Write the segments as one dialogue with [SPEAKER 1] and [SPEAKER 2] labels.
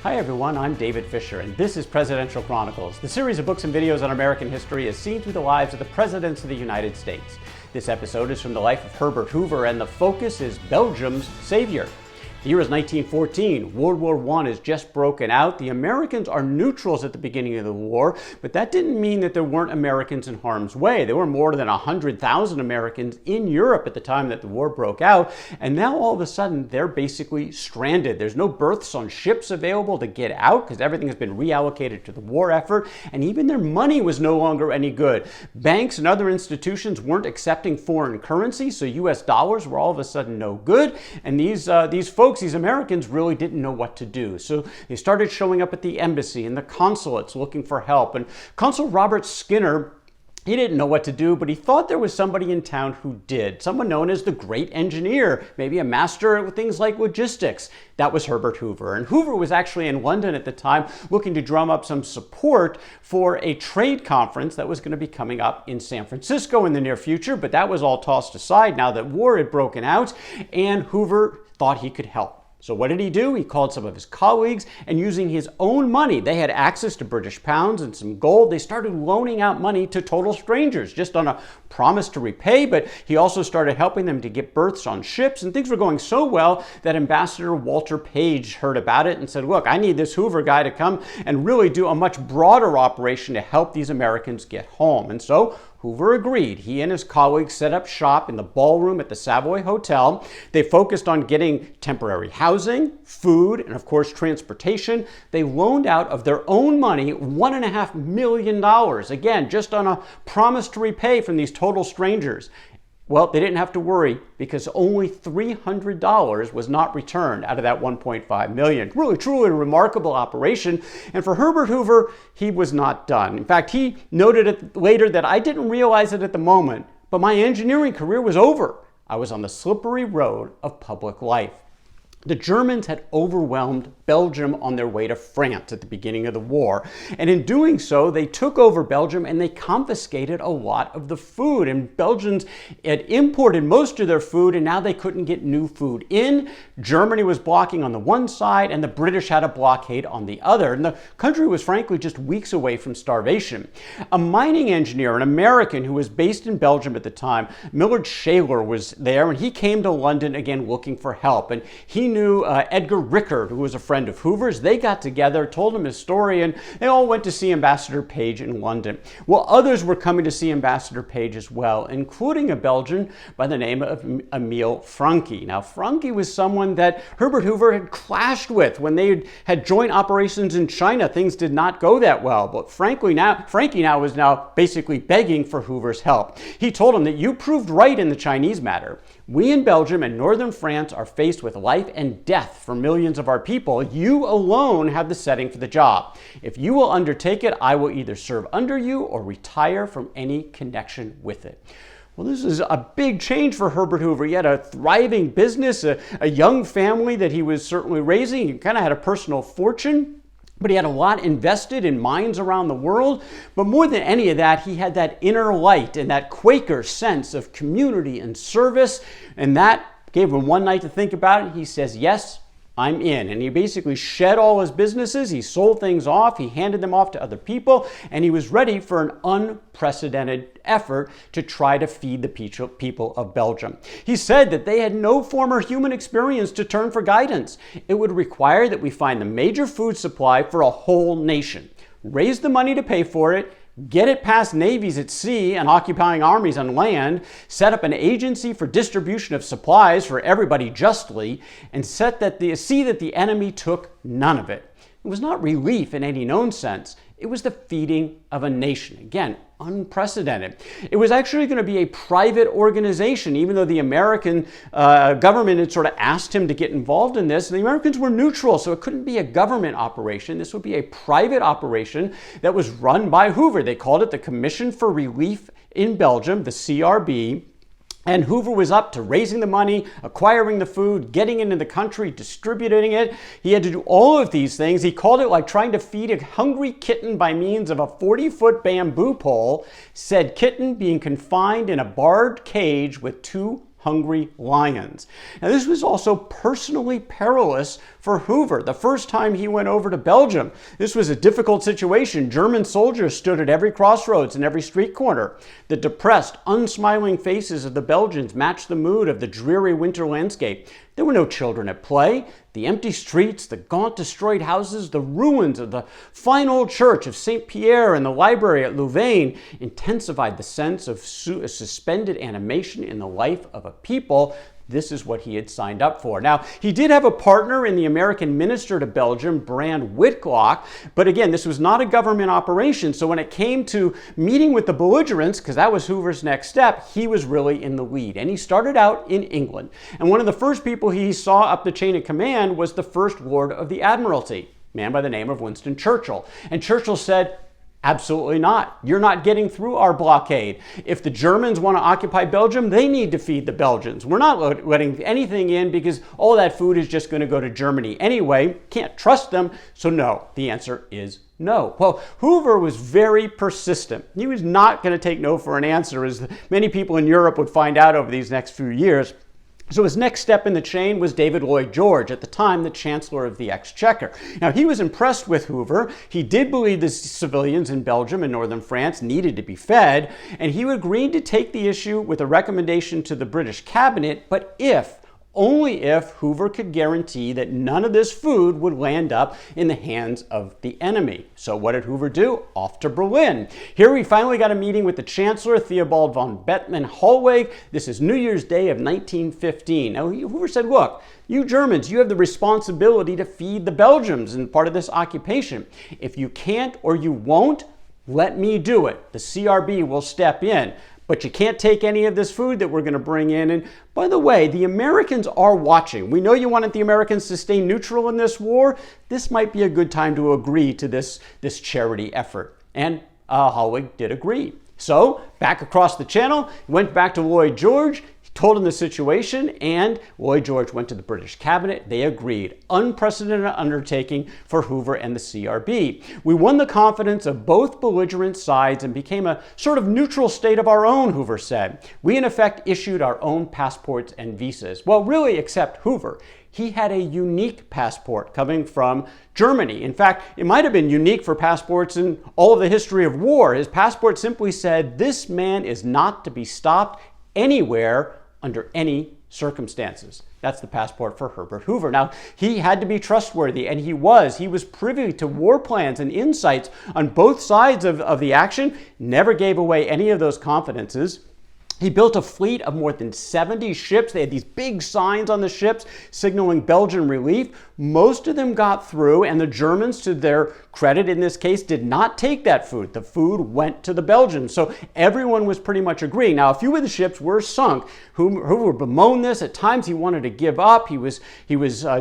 [SPEAKER 1] Hi everyone, I'm David Fisher, and this is Presidential Chronicles, the series of books and videos on American history as seen through the lives of the presidents of the United States. This episode is from the life of Herbert Hoover, and the focus is Belgium's savior. The year is 1914. World War I has just broken out. The Americans are neutrals at the beginning of the war, but that didn't mean that there weren't Americans in harm's way. There were more than 100,000 Americans in Europe at the time that the war broke out, and now all of a sudden they're basically stranded. There's no berths on ships available to get out because everything has been reallocated to the war effort, and even their money was no longer any good. Banks and other institutions weren't accepting foreign currency, so US dollars were all of a sudden no good, and these Americans really didn't know what to do. So they started showing up at the embassy and the consulates looking for help. And Consul Robert Skinner, he didn't know what to do, but he thought there was somebody in town who did. Someone known as the great engineer, maybe a master at things like logistics. That was Herbert Hoover. And Hoover was actually in London at the time looking to drum up some support for a trade conference that was going to be coming up in San Francisco in the near future, but that was all tossed aside now that war had broken out, and Hoover thought he could help. So what did he do? He called some of his colleagues, and using his own money, they had access to British pounds and some gold. They started loaning out money to total strangers, just on a promise to repay, but he also started helping them to get berths on ships, and things were going so well that Ambassador Walter Page heard about it and said, look, I need this Hoover guy to come and really do a much broader operation to help these Americans get home. And so Hoover agreed. He and his colleagues set up shop in the ballroom at the Savoy Hotel. They focused on getting temporary housing, food, and of course transportation. They loaned out of their own money $1.5 million, again, just on a promise to repay from these total strangers. Well, they didn't have to worry because only $300 was not returned out of that $1.5 million. Really, truly a remarkable operation. And for Herbert Hoover, he was not done. In fact, he noted it later that I didn't realize it at the moment, but my engineering career was over. I was on the slippery road of public life. The Germans had overwhelmed Belgium on their way to France at the beginning of the war. And in doing so, they took over Belgium and they confiscated a lot of the food. And Belgians had imported most of their food, and now they couldn't get new food in. Germany was blocking on the one side, and the British had a blockade on the other. And the country was frankly just weeks away from starvation. A mining engineer, an American who was based in Belgium at the time, Millard Shaler, was there, and he came to London again looking for help. And he knew Edgar Rickard, who was a friend of Hoover's. They got together, told him his story, and they all went to see Ambassador Page in London. Well, others were coming to see Ambassador Page as well, including a Belgian by the name of Emile Francqui. Now, Francqui was someone that Herbert Hoover had clashed with. When they had joint operations in China, things did not go that well. But Francqui now was basically begging for Hoover's help. He told him that you proved right in the Chinese matter. We in Belgium and northern France are faced with life and death for millions of our people. You alone have the setting for the job. If you will undertake it, I will either serve under you or retire from any connection with it. Well, this is a big change for Herbert Hoover. He had a thriving business, a young family that he was certainly raising. He kind of had a personal fortune. But he had a lot invested in mines around the world. But more than any of that, he had that inner light and that Quaker sense of community and service. And that gave him one night to think about it. He says, yes, I'm in. And he basically shed all his businesses. He sold things off. He handed them off to other people. And he was ready for an unprecedented effort to try to feed the people of Belgium. He said that they had no former human experience to turn for guidance. It would require that we find the major food supply for a whole nation, raise the money to pay for it, get it past navies at sea and occupying armies on land, set up an agency for distribution of supplies for everybody justly, and see that the enemy took none of it. It was not relief in any known sense. It was the feeding of a nation. Again, unprecedented. It was actually going to be a private organization, even though the American government had sort of asked him to get involved in this. And the Americans were neutral, so it couldn't be a government operation. This would be a private operation that was run by Hoover. They called it the Commission for Relief in Belgium, the CRB. And Hoover was up to raising the money, acquiring the food, getting into the country, distributing it. He had to do all of these things. He called it like trying to feed a hungry kitten by means of a 40-foot bamboo pole, said kitten being confined in a barred cage with 2 hungry lions. Now, this was also personally perilous for Hoover. The first time he went over to Belgium, this was a difficult situation. German soldiers stood at every crossroads and every street corner. The depressed, unsmiling faces of the Belgians matched the mood of the dreary winter landscape. There were no children at play. The empty streets, the gaunt, destroyed houses, the ruins of the fine old church of St. Pierre and the library at Louvain intensified the sense of suspended animation in the life of a people. This is what he had signed up for. Now, he did have a partner in the American minister to Belgium, Whitlock, but again, this was not a government operation, so when it came to meeting with the belligerents, because that was Hoover's next step, he was really in the lead. And he started out in England. And one of the first people he saw up the chain of command was the First Lord of the Admiralty, a man by the name of Winston Churchill. And Churchill said, absolutely not. You're not getting through our blockade. If the Germans want to occupy Belgium, they need to feed the Belgians. We're not letting anything in because all that food is just going to go to Germany anyway. Can't trust them. So no, the answer is no. Well, Hoover was very persistent. He was not going to take no for an answer, as many people in Europe would find out over these next few years. So his next step in the chain was David Lloyd George, at the time the Chancellor of the Exchequer. Now, he was impressed with Hoover. He did believe the civilians in Belgium and northern France needed to be fed, and he agreed to take the issue with a recommendation to the British cabinet, but only if Hoover could guarantee that none of this food would land up in the hands of the enemy. So what did Hoover do? Off to Berlin. Here we finally got a meeting with the Chancellor, Theobald von Bethmann Hollweg. This is New Year's Day of 1915. Now, Hoover said, look, you Germans, you have the responsibility to feed the Belgians in part of this occupation. If you can't or you won't, let me do it. The CRB will step in. But you can't take any of this food that we're going to bring in. And by the way, the Americans are watching. We know you wanted the Americans to stay neutral in this war. This might be a good time to agree to this charity effort. And Hollweg did agree. So back across the channel, went back to Lloyd George, told him the situation, and Lloyd George went to the British cabinet. They agreed. Unprecedented undertaking for Hoover and the CRB. We won the confidence of both belligerent sides and became a sort of neutral state of our own, Hoover said. We, in effect, issued our own passports and visas. Well, really, except Hoover. He had a unique passport coming from Germany. In fact, it might have been unique for passports in all of the history of war. His passport simply said, this man is not to be stopped anywhere under any circumstances. That's the passport for Herbert Hoover. Now, he had to be trustworthy, and he was. He was privy to war plans and insights on both sides of the action, never gave away any of those confidences. He built a fleet of more than 70 ships. They had these big signs on the ships signaling Belgian relief. Most of them got through, and the Germans, to their credit in this case, did not take that food. The food went to the Belgians. So everyone was pretty much agreeing. Now, a few of the ships were sunk. Hoover bemoaned this. At times he wanted to give up. He was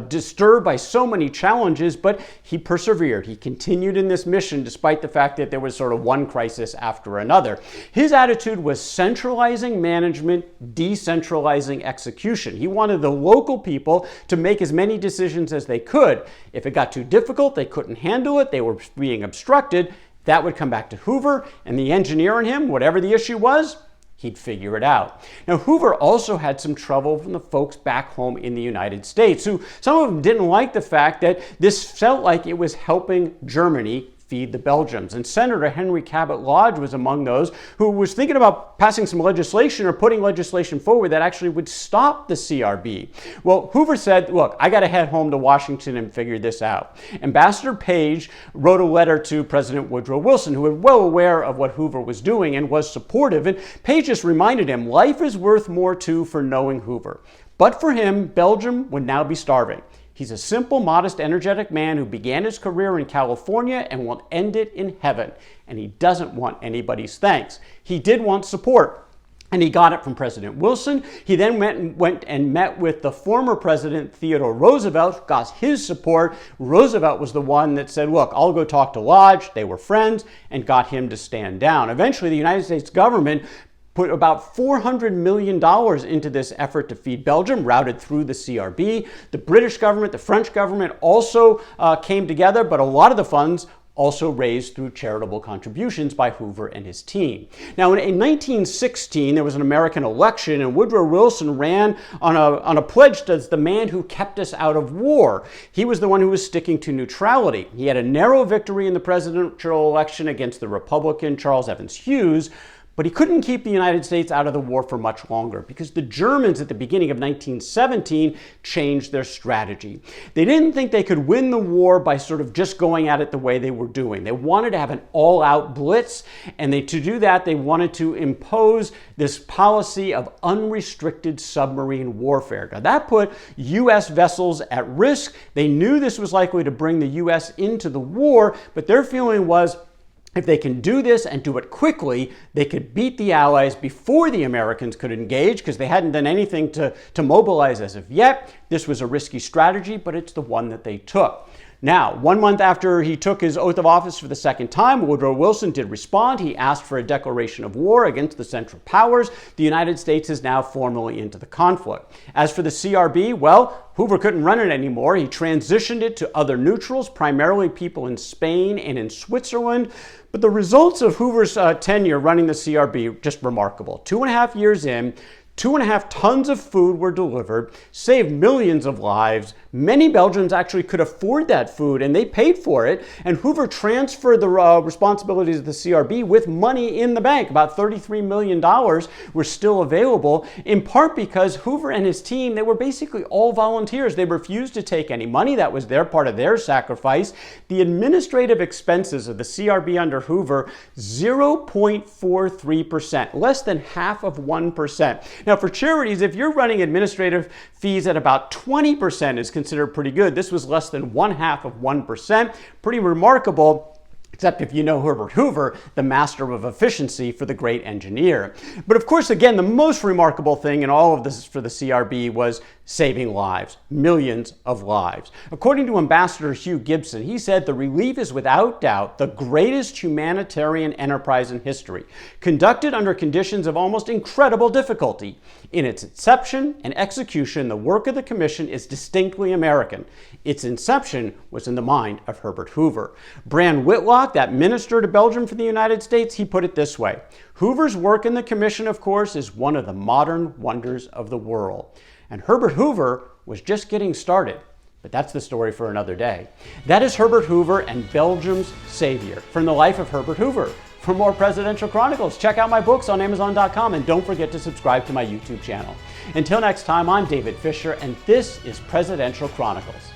[SPEAKER 1] disturbed by so many challenges, but he persevered. He continued in this mission despite the fact that there was sort of one crisis after another. His attitude was centralizing management, decentralizing execution. He wanted the local people to make as many decisions as they could. If it got too difficult, they couldn't handle it, they were being obstructed, that would come back to Hoover, and the engineer in him, whatever the issue was, he'd figure it out. Now, Hoover also had some trouble from the folks back home in the United States, who some of them didn't like the fact that this felt like it was helping Germany feed the Belgians. And Senator Henry Cabot Lodge was among those who was thinking about passing some legislation or putting legislation forward that actually would stop the CRB. Well, Hoover said, look, I got to head home to Washington and figure this out. Ambassador Page wrote a letter to President Woodrow Wilson, who was well aware of what Hoover was doing and was supportive. And Page just reminded him, life is worth more too for knowing Hoover. But for him, Belgium would now be starving. He's a simple, modest, energetic man who began his career in California and will end it in heaven. And he doesn't want anybody's thanks. He did want support, and he got it from President Wilson. He then went and met with the former president, Theodore Roosevelt, got his support. Roosevelt was the one that said, look, I'll go talk to Lodge. They were friends, and got him to stand down. Eventually, the United States government put about $400 million into this effort to feed Belgium, routed through the CRB. The British government, the French government also came together, but a lot of the funds also raised through charitable contributions by Hoover and his team. Now, in 1916, there was an American election, and Woodrow Wilson ran on a pledge as the man who kept us out of war. He was the one who was sticking to neutrality. He had a narrow victory in the presidential election against the Republican Charles Evans Hughes, but he couldn't keep the United States out of the war for much longer because the Germans at the beginning of 1917 changed their strategy. They didn't think they could win the war by sort of just going at it the way they were doing. They wanted to have an all-out blitz, and to do that, they wanted to impose this policy of unrestricted submarine warfare. Now, that put U.S. vessels at risk. They knew this was likely to bring the U.S. into the war, but their feeling was, if they can do this and do it quickly, they could beat the Allies before the Americans could engage because they hadn't done anything to mobilize as of yet. This was a risky strategy, but it's the one that they took. Now, 1 month after he took his oath of office for the second time, Woodrow Wilson did respond. He asked for a declaration of war against the Central Powers. The United States is now formally into the conflict. As for the CRB, well, Hoover couldn't run it anymore. He transitioned it to other neutrals, primarily people in Spain and in Switzerland. But the results of Hoover's tenure running the CRB, just remarkable. 2.5 years in, 2.5 tons of food were delivered, saved millions of lives. Many Belgians actually could afford that food, and they paid for it. And Hoover transferred the responsibilities of the CRB with money in the bank. About $33 million were still available, in part because Hoover and his team, they were basically all volunteers. They refused to take any money. That was their part of their sacrifice. The administrative expenses of the CRB under Hoover, 0.43%, less than half of 1%. Now, for charities, if you're running administrative fees at about 20% is considered pretty good. This was less than 1/2 of 1%. Pretty remarkable. Except if you know Herbert Hoover, the master of efficiency for the great engineer. But of course, again, the most remarkable thing in all of this for the CRB was saving lives, millions of lives. According to Ambassador Hugh Gibson, he said the relief is without doubt the greatest humanitarian enterprise in history, conducted under conditions of almost incredible difficulty. In its inception and execution, the work of the Commission is distinctly American. Its inception was in the mind of Herbert Hoover. Whitlock, that minister to Belgium for the United States, he put it this way: Hoover's work in the Commission, of course, is one of the modern wonders of the world. And Herbert Hoover was just getting started. But that's the story for another day. That is Herbert Hoover and Belgium's savior, from the life of Herbert Hoover. For more Presidential Chronicles, check out my books on Amazon.com, and don't forget to subscribe to my YouTube channel. Until next time, I'm David Fisher, and this is Presidential Chronicles.